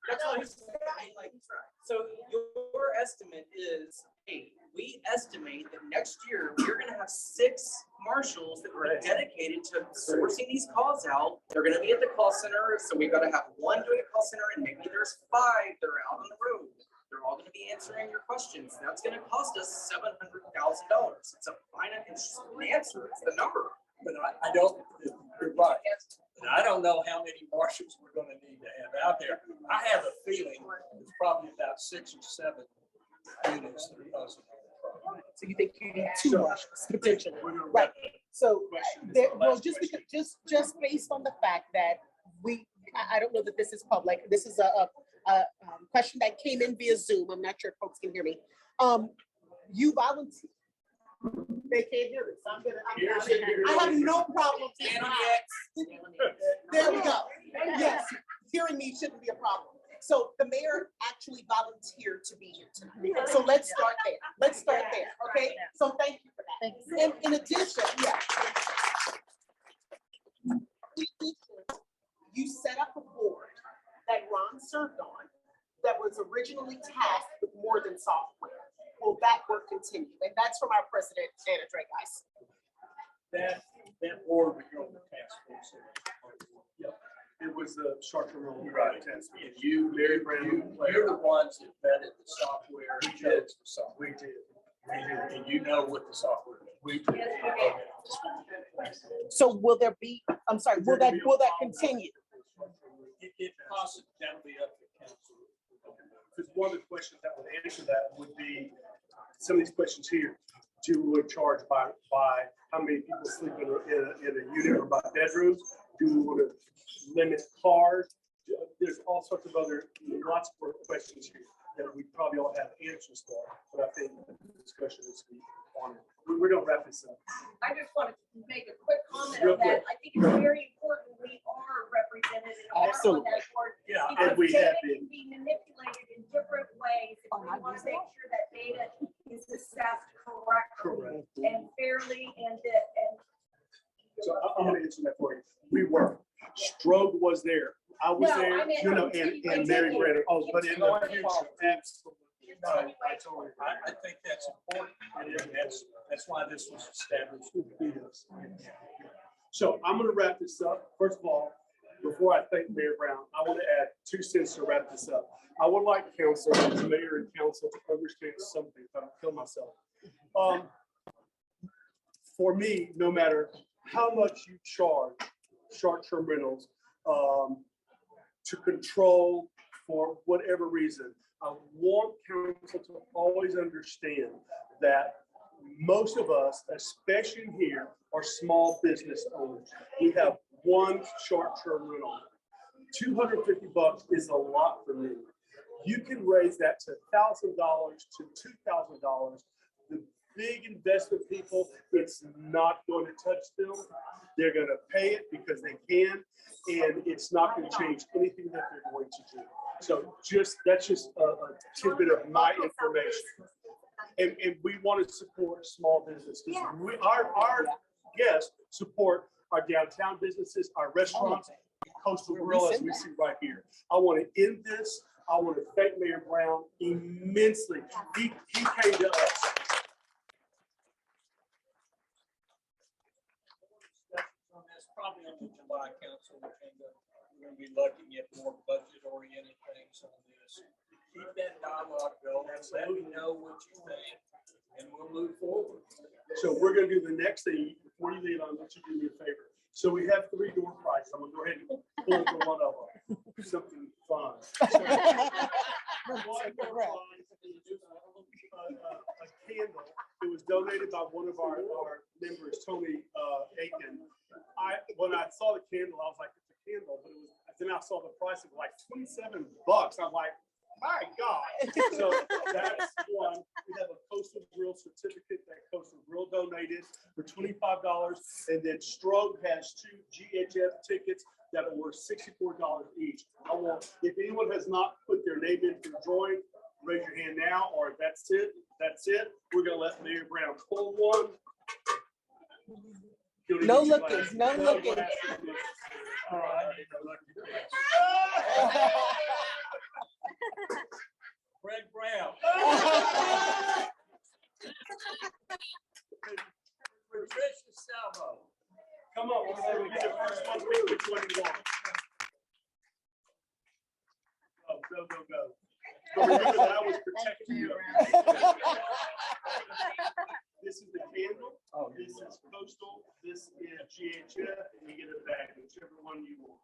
That's all he's saying. Like, so your estimate is, hey, we estimate that next year we're gonna have 6 marshals that are dedicated to sourcing these calls out. They're gonna be at the call center, so we gotta have 1 doing a call center, and maybe there's 5 that are out on the road. They're all gonna be answering your questions. That's gonna cost us $700,000. It's a finite, it's just an answer. It's the number. But I don't, you're right. And I don't know how many marshals we're gonna need to have out there. I have a feeling it's probably about 6 or 7 units that are causing the problem. So you think you need 2 marshals potentially? We're gonna Right. wrap up. So Question. well, Last just question. because, just based on the fact that I don't know that this is public. This is a question that came in via Zoom. I'm not sure if folks can hear me. You volunteer. They can't hear it. So I'm gonna. I have no problem. There we go. Yes, hearing me shouldn't be a problem. So the mayor actually volunteered to be here tonight. So let's start there. Let's start there. Okay. So thank you for that. In addition, yeah. You set up a board that Ron served on that was originally tasked with more than software. Will that work continue? And that's from our president, Anna Drake, guys. That board would go to the task force. Yep. It was the short-term rental. Right. test. And you're the ones that vetted the software. We chose did. the software. We did. And you know what the software is. We did. So will there be, I'm sorry, will that continue? It possibly, that'll be up to council. Because one of the questions that would answer that would be, some of these questions here, do we charge by how many people sleep in a unit or by bedrooms? Do we want to limit cars? There's all sorts of other, lots more questions here that we probably all have answers for, but I think the discussion is on it. We're gonna wrap this up. I just wanted to make a quick comment Real on that. quick. I think it's very important we are represented and are on Absolutely. that board. Yeah, And Because we have data been. can be manipulated in different ways. And we want to make sure that data is assessed correctly Correct. and fairly and So I'm gonna answer that for you. We were. Strobe was there. I was No, there, I meant and Mary Brandon. Oh, but in the future, absolutely. I totally agree. I think that's important. And that's why this was established. So I'm gonna wrap this up. First of all, before I thank Mayor Brown, I want to add 2 cents to wrap this up. I would like council, the mayor and council to understand something, if I don't kill myself. For me, no matter how much you charge short-term rentals, to control for whatever reason, I want council to always understand that most of us, especially here, are small business owners. We have one short-term rental. $250 is a lot for me. You can raise that to $1,000 to $2,000. The big investment people, it's not going to touch them. They're going to pay it because they can, and it's not going to change anything that they're going to do. So that's just a tidbit of my information. And we want to support small businesses. Our guests support our downtown businesses, our restaurants, Coastal Grill, as we see right here. I want to end this. I want to thank Mayor Brown immensely. He came to us. On this, probably on the July council agenda, we're gonna be looking at more budget-oriented things on this. Keep that dialogue going, let me know what you think, and we'll move forward. So we're gonna do the next thing. Before you leave, I want you to do me a favor. So we have 3 door prizes. I'm gonna go ahead and pull for one of them. Something fun. One door prize is a candle. It was donated by one of our members, Tony Aiken. When I saw the candle, I was like, it's a candle, but it was, then I saw the price of like $27. I'm like, my God. So that's one. We have a Coastal Grill certificate that Coastal Grill donated for $25. And then Stroke has 2 GHF tickets that are worth $64 each. I want, if anyone has not put their name in for the drawing, raise your hand now, or that's it. We're gonna let Mayor Brown pull one. No looking, no looking. All right. Greg Brown. Patricia Salvo. Come on, we'll be the first one. Pick which one you want. Go. But remember that I was protecting you. This is the candle. This is Coastal. This is GHF, and you get a bag, whichever one you want.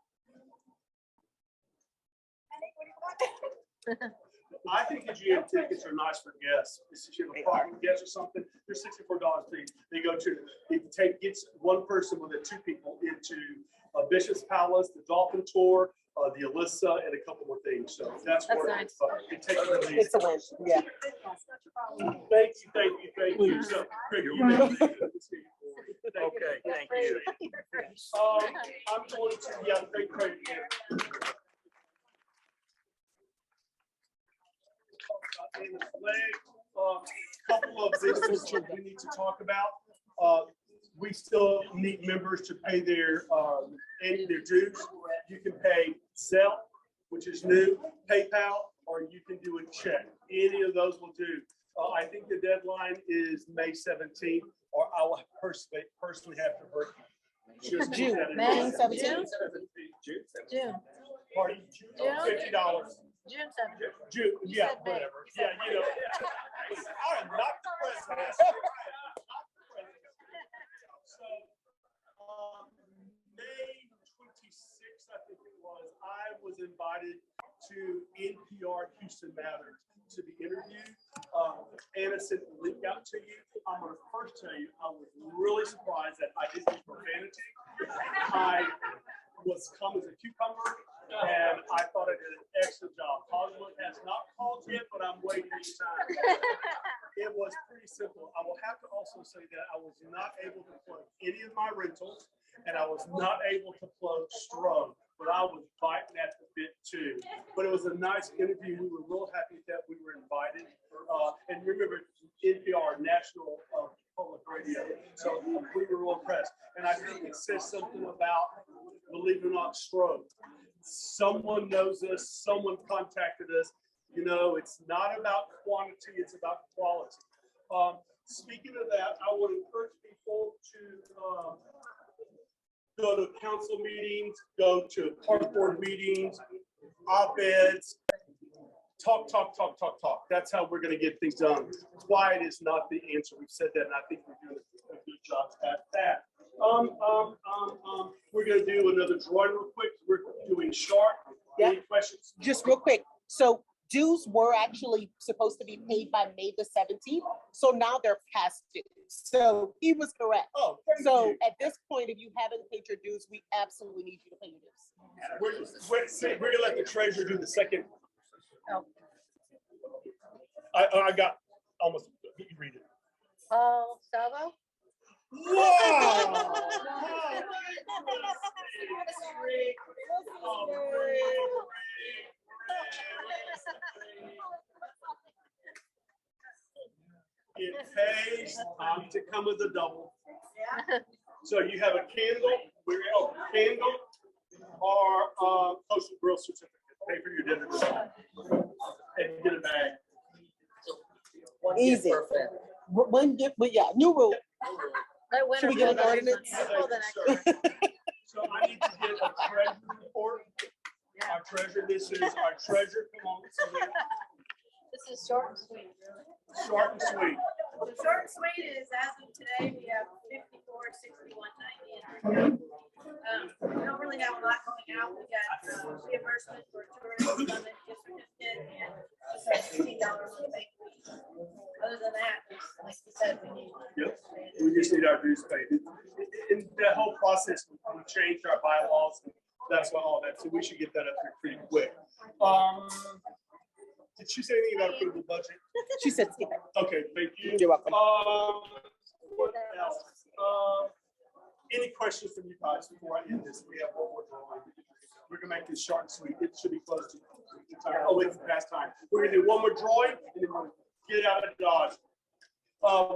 I think the GM tickets are nice for guests. If you have a party guest or something, they're $64 fee. They go to, it gets one person with 2 people into Bishop's Palace, the Dolphin Tour, the Alyssa, and a couple more things. So that's where nice. it takes the lead. It's a win, yeah. Thank you. So, Craig, you may leave. Okay, thank you. I'm going to, thank Craig again. Couple of businesses we need to talk about. We still need members to pay their dues. You can pay Zelle, which is new, PayPal, or you can do a check. Any of those will do. I think the deadline is May 17th, or I will personally have to work. June, May 17th. June. Party, $50. June 7th. June, yeah, whatever. Yeah, you know. I am not the president. So, May 26th, I think it was, I was invited to NPR Houston Matters to be interviewed. Anna sent the link out to you. I'm going to first tell you, I was really surprised that I didn't use profanity. I was calm as a cucumber. And I thought I did an excellent job. Hollywood has not called yet, but I'm waiting each time. It was pretty simple. I will have to also say that I was not able to plug any of my rentals, and I was not able to plug Strug, but I was biting at the bit too. But it was a nice interview. We were real happy that we were invited. And remember, NPR, National Public Radio. So we were real impressed. And I think it says something about, believe it or not, Strug. Someone knows us, someone contacted us. You know, it's not about quantity, it's about quality. Speaking of that, I would encourage people to go to council meetings, go to park board meetings, op-eds, talk. That's how we're going to get things done. Quiet is not the answer. We've said that, and I think we're doing a good job at that. We're going to do another drawing real quick. We're doing sharp. Yeah. Any questions? Just real quick. So dues were actually supposed to be paid by May the 17th. So now they're past due. So he was correct. Oh, thank So you. at this point, if you haven't paid your dues, we absolutely need you to pay your dues. We're gonna let the treasurer do the second. Oh. I got almost, you can read it. Paul Salvo? Wow. It pays to come with a double. So you have a candle, candle or postal grill certificate. Pay for your dinner. And get a bag. One gift Easy. per family. One gift, but yeah, new rule. Should we get an ordinance? So I need to get a treasurer report. Our treasurer, this is our treasurer. Come on. This is short and sweet. Short and sweet. The short and sweet is as of today, we have 54, 61, 90 in our account. We don't really have a lot going out. We got reimbursement for tourism summit, gift certificate, and $16 for the bank fee. Other than that, like you said, we need. Yep, we just need our dues paid. In that whole process, we changed our bylaws. That's what all that, so we should get that up here pretty quick. Did she say anything about approval budget? She said, skip it. Okay, thank you. You're welcome. What else? Any questions from you guys before I end this? We have one more drawing. We're gonna make this short and sweet. It should be close to time. Oh, it's past time. We're gonna do one more drawing and then we'll get out of Dodge.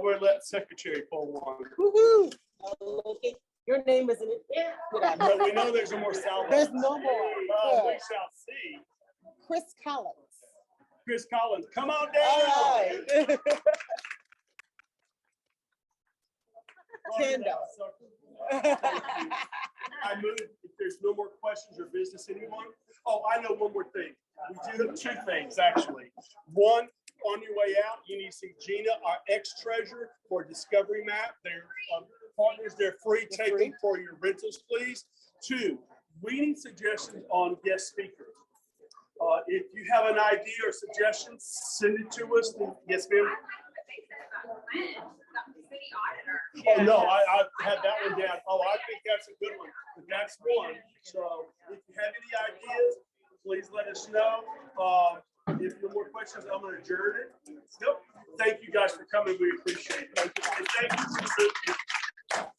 We're gonna let secretary pull one. Woo-hoo. Okay. Your name isn't it? Yeah. But we know there's no more salvo. There's no more. We shall see. Chris Collins. Chris Collins, come on All down. right. Kendall. I move, if there's no more questions or business, anyone? Oh, I know one more thing. We do have two things, actually. One, on your way out, you need to see Gina, our ex-treasurer, for Discovery Map. They're partners, they're free. Take them for your rentals, please. Two, we need suggestions on guest speakers. If you have an idea or suggestion, send it to us. Yes, ma'am. Oh, no, I had that one down. Oh, I think that's a good one. But that's one. So if you have any ideas, please let us know. If no more questions, I'm going to adjourn it. Yep. Thank you guys for coming. We appreciate it. Thank you.